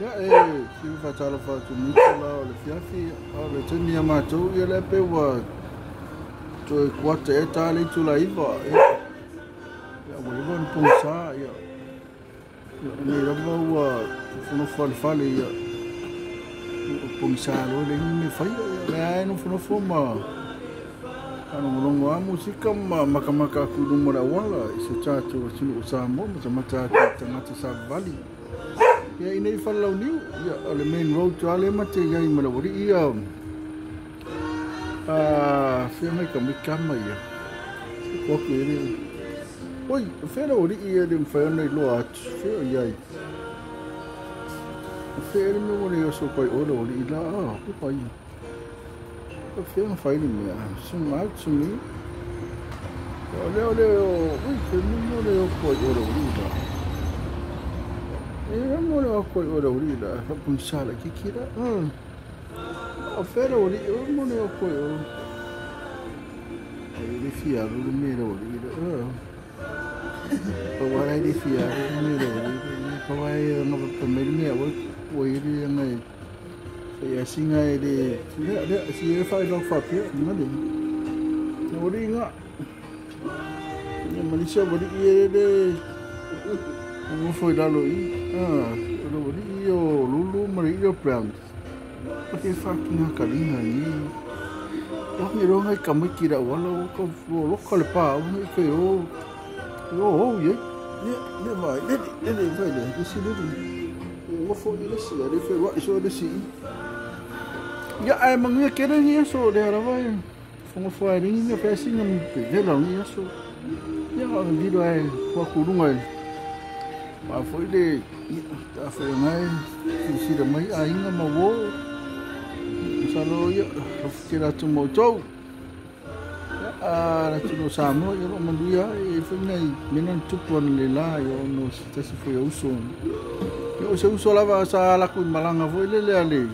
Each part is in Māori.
Ya si fatala fatu mitula o le fiafi o le tini a mātou ia le pe wa to e kuata e tāle tula iwa ia waiwa ni pungsa ia ni rama ua funo fale ia pungsa lo le ni fai ia le ai no funo foma ano molongo a musika makamaka kudu mora wala iso chacho sinu usamo mata tangata sa vali ya ini falau niu ya ole main road to ale mate ya malawari ia fia mai kama ya ko ko iri oi fera ori ia de fai nei lo at fia ya fera me ori so pai ori ila ko pai ko fia fai ni me suma sumi ole oi que no le ko ori ila mora ko ora uri da pun sala kikira a fera uri mora ko uri fia uri mera uri da o wara di fia uri mera uri ko ai no pa me o iri ngai ya singa de si fa do fa pia ni de uri nga ni manisha uri de não foi lá no Lulu Maria Brown porque fucking carinha aí eu me rongai como que era wala ko local pa o que eu ne vai de se eu foi ele se ele foi o isso desse ya ai mangia querer isso de era vai foi rinha pecinha me pediram isso ya video ai com kurunga ma foi de ta foi mai si da mai ainda ma wo salo ya kira tu moto la tu samo yo manduia e foi nei menan tupon le la yo no se foi uso lava sa la ku malanga foi le ale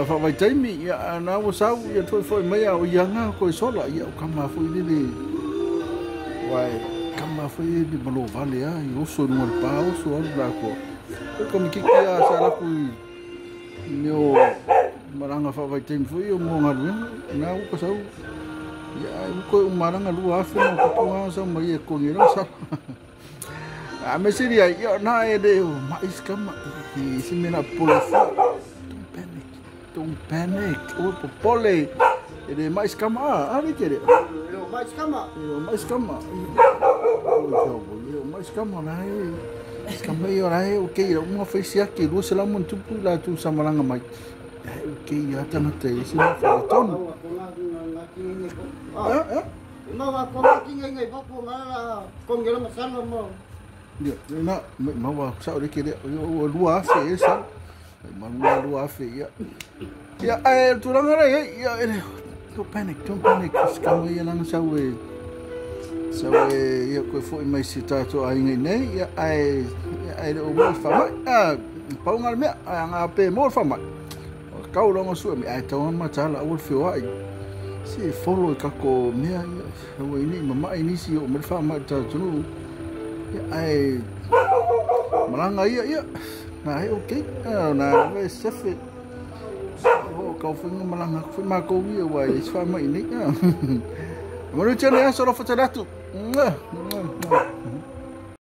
fa vai taimi ya na wo sa ya foi mai o yanga ko sola ya kama foi le wai kama foi de malo vale eu sou no pau sou da ko como que ia sala ku meu maranga fa vai tem foi o mongaru na ko sau ya ko maranga lu afa no ko sa mai ko ni sa a me seria eu na é de mais kama e se me na polícia don't panic o pole ele mais kama ali querer mais kama mais kama nai kama yo nai o que uma feisia que do se lá muito lá tu samalanga mai o que ya tanga esse não foi ton não vai comer aqui ninguém vai comer com ele masana mo na mau wa sa ore que o lua fe essa mas lua fe ya tu rangara ya don't panic skama ia langa sawe ia ko foi mai sitato ai nei ia ai o mo fama pa ungar me anga pe mo fama ka o longo su me ai tau ma tala o fio ai si follow ka ko me o ini mama ini si o me fama ta tunu ia ai malanga ia na ai okay na ve sefe kau fui malanga fui mako ia wa is fa mai ni. Manu chane solo foto datu.